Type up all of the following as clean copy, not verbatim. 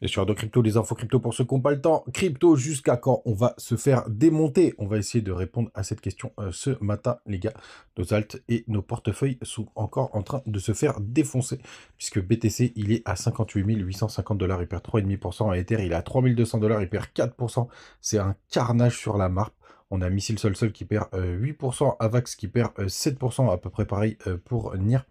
Et sur Ado Crypto, les infos crypto pour ceux qui n'ont pas le temps. Crypto, jusqu'à quand on va se faire démonter? On va essayer de répondre à cette question ce matin, les gars. Nos alts et nos portefeuilles sont encore en train de se faire défoncer. Puisque BTC, il est à 58 850 $, il perd 3,5%. Ether, il est à 3 200 $, il perd 4%. C'est un carnage sur la marque. On a Missile Sol Sol qui perd 8%, Avax qui perd 7%, à peu près pareil pour NIR.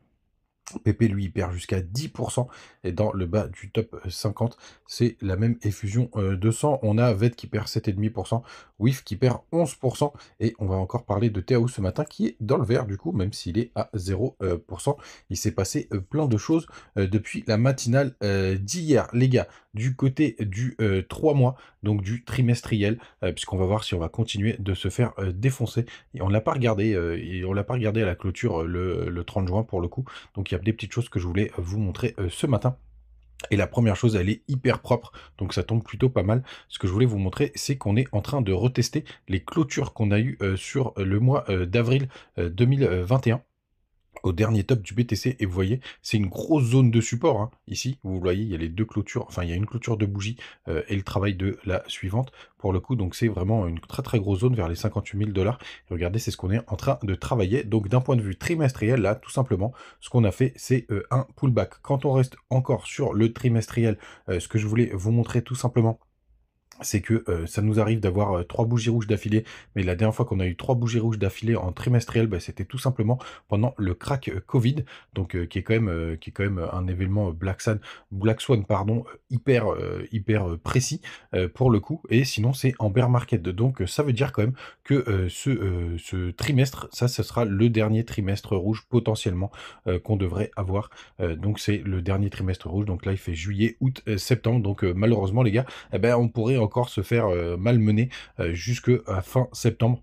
PP, lui, il perd jusqu'à 10%. Et dans le bas du top 50, c'est la même effusion de sang. On a VET qui perd 7,5%, WIF qui perd 11%. Et on va encore parler de TAO ce matin, qui est dans le vert, du coup, même s'il est à 0%. Il s'est passé plein de choses depuis la matinale d'hier. Les gars, du côté du 3 mois, donc du trimestriel, puisqu'on va voir si on va continuer de se faire défoncer. Et on l'a pas regardé, et on l'a pas regardé à la clôture le 30 juin, pour le coup. Donc il y a des petites choses que je voulais vous montrer ce matin. Et la première chose, elle est hyper propre, donc ça tombe plutôt pas mal. Ce que je voulais vous montrer, c'est qu'on est en train de retester les clôtures qu'on a eues sur le mois d'avril 2021 au dernier top du BTC, et vous voyez, c'est une grosse zone de support, hein. Ici, vous voyez, il y a les deux clôtures, enfin, il y a une clôture de bougie et le travail de la suivante, pour le coup, donc c'est vraiment une très très grosse zone vers les 58 000 $. Et regardez, c'est ce qu'on est en train de travailler. Donc d'un point de vue trimestriel, là, tout simplement, ce qu'on a fait, c'est un pullback. Quand on reste encore sur le trimestriel, ce que je voulais vous montrer tout simplement, c'est que ça nous arrive d'avoir 3 bougies rouges d'affilée, mais la dernière fois qu'on a eu 3 bougies rouges d'affilée en trimestriel, bah, c'était tout simplement pendant le crack Covid, donc qui est quand même un événement Black Swan pardon, hyper précis pour le coup, et sinon c'est en bear market. Donc ça veut dire quand même que ce trimestre, ça ce sera le dernier trimestre rouge potentiellement qu'on devrait avoir. Donc c'est le dernier trimestre rouge, donc là il fait juillet, août, septembre, donc malheureusement les gars, eh ben, on pourrait encore se faire malmener jusqu'à fin septembre.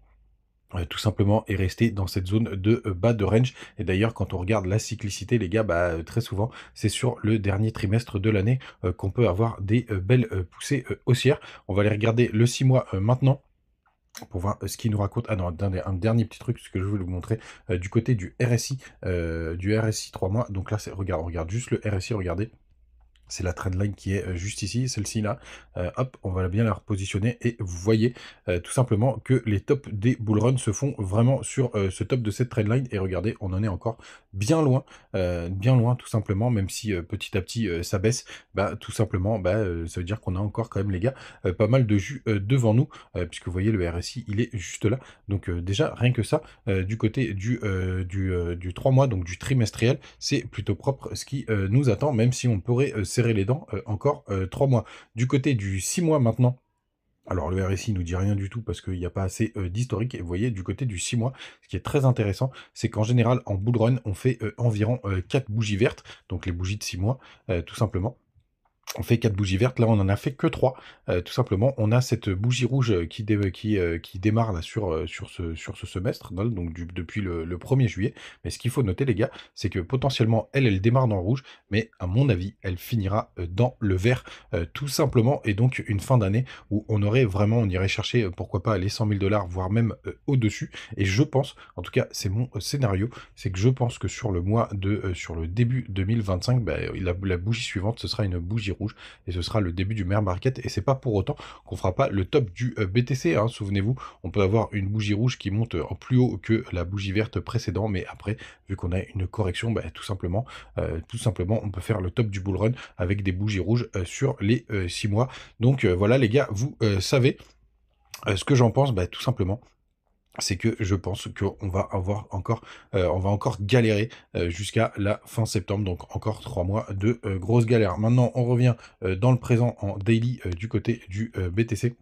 Tout simplement, et rester dans cette zone de bas de range. Et d'ailleurs, quand on regarde la cyclicité, les gars, bah, très souvent, c'est sur le dernier trimestre de l'année qu'on peut avoir des belles poussées haussières. On va aller regarder le 6 mois maintenant, pour voir ce qu'il nous raconte. Ah non, un dernier petit truc, ce que je voulais vous montrer, du côté du RSI 3 mois. Donc là, regarde, on regarde juste le RSI, regardez. C'est la trendline qui est juste ici, celle-ci là. Hop, on va bien la repositionner, et vous voyez tout simplement que les tops des bullruns se font vraiment sur ce top de cette trendline. Et regardez, on en est encore bien loin tout simplement, même si petit à petit ça baisse. Bah tout simplement, bah, ça veut dire qu'on a encore quand même, les gars, pas mal de jus devant nous, puisque vous voyez le RSI, il est juste là. Donc déjà, rien que ça, du côté du 3 mois, donc du trimestriel, c'est plutôt propre ce qui nous attend, même si on pourrait serrer les dents encore 3 mois. Du côté du 6 mois maintenant, alors le RSI nous dit rien du tout parce qu'il n'y a pas assez d'historique. Et vous voyez, du côté du 6 mois, ce qui est très intéressant, c'est qu'en général, en bull run, on fait environ 4 bougies vertes, donc les bougies de 6 mois, tout simplement. On fait 4 bougies vertes, là on en a fait que 3. Tout simplement, on a cette bougie rouge qui démarre là sur ce semestre, donc depuis le 1er juillet. Mais ce qu'il faut noter, les gars, c'est que potentiellement, elle démarre dans le rouge, mais à mon avis, elle finira dans le vert, tout simplement. Et donc une fin d'année où on irait chercher, pourquoi pas, les 100 000 $, voire même au-dessus. Et je pense, en tout cas, c'est mon scénario, c'est que je pense que sur sur le début 2025, bah, la bougie suivante, ce sera une bougie rouge, et ce sera le début du bear market. Et c'est pas pour autant qu'on fera pas le top du BTC, hein. Souvenez-vous, on peut avoir une bougie rouge qui monte en plus haut que la bougie verte précédente, mais après, vu qu'on a une correction, bah, tout simplement, on peut faire le top du bull run avec des bougies rouges sur les 6 mois. Donc voilà, les gars, vous savez ce que j'en pense. Bah, tout simplement, c'est que je pense qu'on va on va encore galérer jusqu'à la fin septembre, donc encore 3 mois de grosses galères. Maintenant, on revient dans le présent en daily du côté du BTC,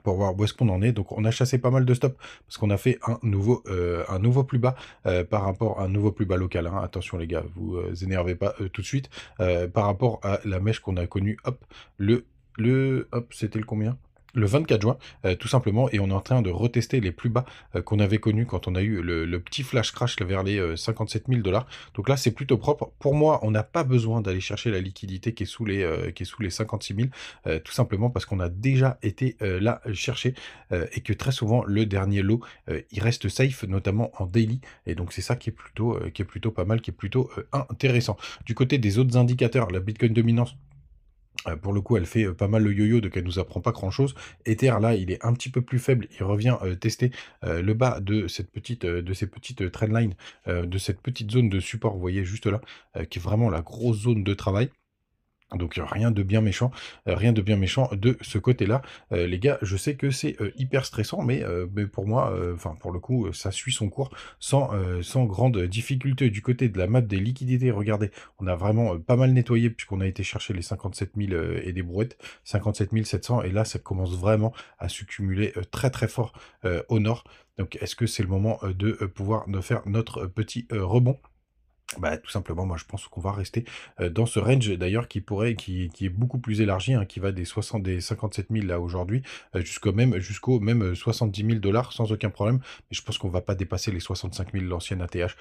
pour voir où est-ce qu'on en est. Donc on a chassé pas mal de stops parce qu'on a fait un nouveau plus bas par rapport à un nouveau plus bas local, hein. Attention les gars, vous énervez pas tout de suite, par rapport à la mèche qu'on a connue, hop, hop, c'était le combien? Le 24 juin, tout simplement. Et on est en train de retester les plus bas qu'on avait connus quand on a eu le petit flash crash là, vers les 57 000 $. Donc là, c'est plutôt propre. Pour moi, on n'a pas besoin d'aller chercher la liquidité qui est sous les 56 000, tout simplement parce qu'on a déjà été là chercher, et que très souvent, le dernier lot, il reste safe, notamment en daily. Et donc, c'est ça qui est plutôt pas mal, qui est plutôt intéressant. Du côté des autres indicateurs, la Bitcoin dominance, Pour le coup, elle fait, pas mal le yo-yo, donc elle nous apprend pas grand-chose. Ether, là, il est un petit peu plus faible. Il revient, tester, le bas de cette petite, de ces petites, trendlines, de cette petite zone de support, vous voyez juste là, qui est vraiment la grosse zone de travail. Donc rien de bien méchant, rien de bien méchant de ce côté-là. Les gars, je sais que c'est, hyper stressant, mais pour moi, enfin pour le coup, ça suit son cours sans grande difficulté. Du côté de la map des liquidités, regardez, on a vraiment, pas mal nettoyé puisqu'on a été chercher les 57 000, et des brouettes, 57 700 et là, ça commence vraiment à se cumuler, très, très fort, au nord. Donc est-ce que c'est le moment, de, pouvoir de faire notre, petit, rebond? Bah, tout simplement, moi je pense qu'on va rester, dans ce range d'ailleurs qui est beaucoup plus élargi, hein, qui va des 57 000 là aujourd'hui, jusqu'au même, 70 000 sans aucun problème. Mais je pense qu'on va pas dépasser les 65 000 l'ancienne ATH,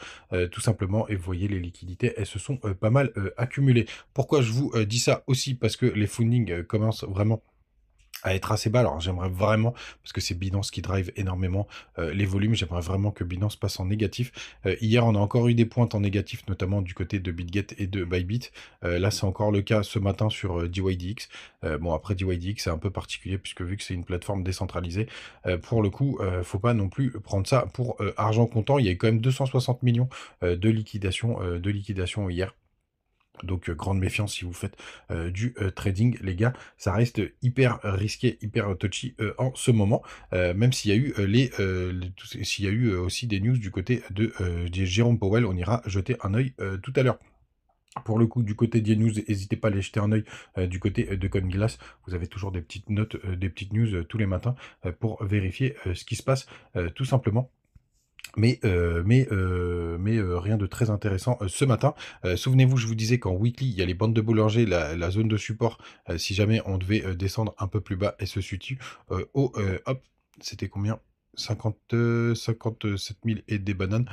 tout simplement et vous voyez les liquidités, elles se sont, pas mal, accumulées. Pourquoi je vous, dis ça aussi? Parce que les fundings, commencent vraiment à être assez bas. Alors j'aimerais vraiment, parce que c'est Binance qui drive énormément les volumes, j'aimerais vraiment que Binance passe en négatif. Hier, on a encore eu des pointes en négatif, notamment du côté de BitGet et de Bybit. Là, c'est encore le cas ce matin sur DYDX. Bon, après DYDX, c'est un peu particulier, puisque vu que c'est une plateforme décentralisée, pour le coup, faut pas non plus prendre ça pour argent comptant. Il y a eu quand même 260 millions de liquidation hier. Donc, grande méfiance si vous faites du trading, les gars. Ça reste hyper risqué, hyper touchy en ce moment. Même s'il y a eu s'il y a eu aussi des news du côté de Jérôme Powell, on ira jeter un œil tout à l'heure. Pour le coup, du côté d'E-News, n'hésitez pas à aller jeter un œil du côté de CoinGlass. Vous avez toujours des petites notes, des petites news tous les matins pour vérifier ce qui se passe tout simplement. Mais rien de très intéressant ce matin. Souvenez-vous, je vous disais qu'en weekly, il y a les bandes de Bollinger, la zone de support, si jamais on devait descendre un peu plus bas, elle se situe hop, c'était combien 57 000 et des bananes.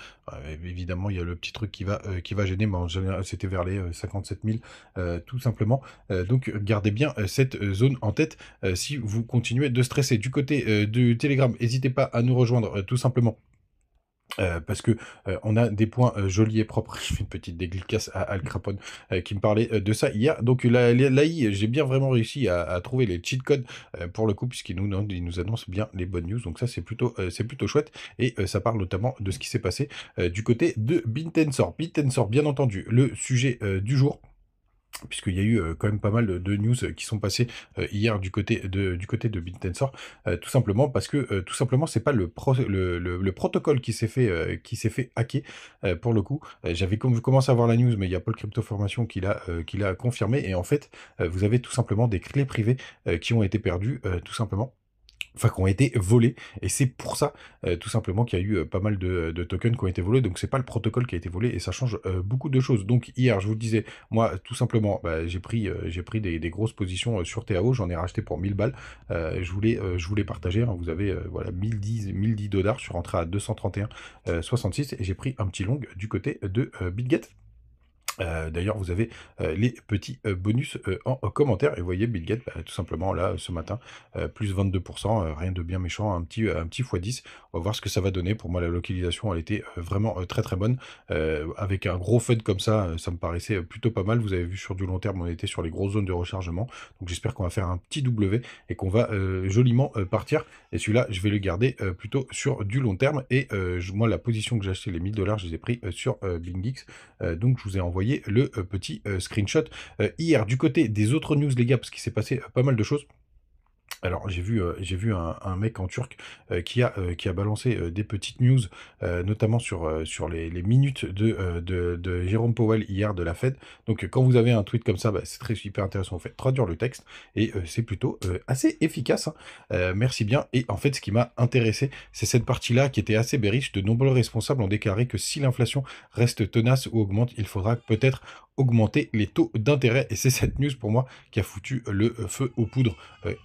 Évidemment, il y a le petit truc qui va gêner, mais en général, c'était vers les 57 000, tout simplement. Donc, gardez bien cette zone en tête si vous continuez de stresser. Du côté du Telegram, n'hésitez pas à nous rejoindre tout simplement. Parce que, on a des points, jolis et propres. Je fais une petite dédicace à Al Capone, qui me parlait, de ça hier. Donc l'AI, j'ai bien vraiment réussi à trouver les cheat codes, pour le coup, il nous annonce bien les bonnes news. Donc ça, c'est plutôt chouette et ça parle notamment de ce qui s'est passé, du côté de Bintensor. Bintensor, bien entendu, le sujet, du jour puisqu'il y a eu quand même pas mal de news qui sont passées hier du côté de Bintensor, tout simplement parce que tout simplement c'est pas le protocole qui s'est fait hacker pour le coup. J'avais commencé à voir la news, mais il y a Paul Crypto Formation qui l'a confirmé et en fait vous avez tout simplement des clés privées qui ont été perdues tout simplement. Enfin, qui ont été volés, et c'est pour ça, tout simplement, qu'il y a eu pas mal de tokens qui ont été volés. Donc, c'est pas le protocole qui a été volé, et ça change beaucoup de choses. Donc, hier, je vous le disais, moi, tout simplement, bah, j'ai pris des grosses positions sur TAO. J'en ai racheté pour 1000 balles. Je voulais partager. Hein. Vous avez, voilà, 1010 dollars. Je suis rentré à 231,66, et j'ai pris un petit long du côté de BitGet. D'ailleurs, vous avez les petits bonus en commentaire. Et vous voyez, Bill Gates, bah, tout simplement, là, ce matin, plus 22%, rien de bien méchant, un petit x10. On va voir ce que ça va donner. Pour moi, la localisation, elle était vraiment très très bonne. Avec un gros FUD comme ça me paraissait plutôt pas mal. Vous avez vu, sur du long terme, on était sur les grosses zones de rechargement. Donc j'espère qu'on va faire un petit W et qu'on va joliment partir. Et celui-là, je vais le garder plutôt sur du long terme. Et moi, la position que j'ai acheté, les 1000 dollars, je les ai pris sur BingX. Donc je vous ai envoyé le petit screenshot hier. Du côté des autres news, les gars, parce qu'il s'est passé pas mal de choses. Alors j'ai vu un mec en turc qui a balancé des petites news, notamment sur les minutes de Jérôme Powell hier de la Fed. Donc quand vous avez un tweet comme ça, bah, c'est très super intéressant. Vous faites traduire le texte et c'est plutôt assez efficace. Hein. Merci bien. Et en fait, ce qui m'a intéressé, c'est cette partie-là qui était assez bearish. De nombreux responsables ont déclaré que si l'inflation reste tenace ou augmente, il faudra peut-être augmenter les taux d'intérêt. Et c'est cette news pour moi qui a foutu le feu aux poudres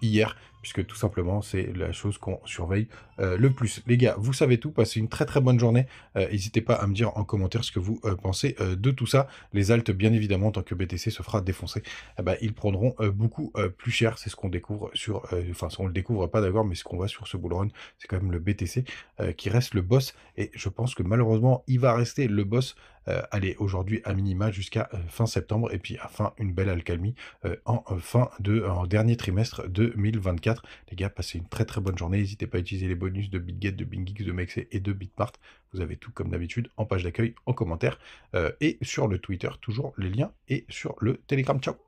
hier, puisque tout simplement c'est la chose qu'on surveille le plus. Les gars, vous savez tout, passez une très très bonne journée. N'hésitez pas à me dire en commentaire ce que vous pensez de tout ça. Les alts, bien évidemment, tant que BTC se fera défoncer, eh ben, ils prendront beaucoup plus cher. C'est ce qu'on découvre enfin, on le découvre pas d'accord, mais ce qu'on voit sur ce bullrun, c'est quand même le BTC qui reste le boss. Et je pense que malheureusement, il va rester le boss allez, aujourd'hui à minima jusqu'à fin septembre, et puis enfin une belle accalmie en dernier trimestre 2024. Les gars, passez une très très bonne journée. N'hésitez pas à utiliser les bonus de BitGet, de BingX, de Mexer et de Bitmart. Vous avez tout comme d'habitude en page d'accueil, en commentaire, et sur le Twitter, toujours les liens, et sur le Telegram. Ciao!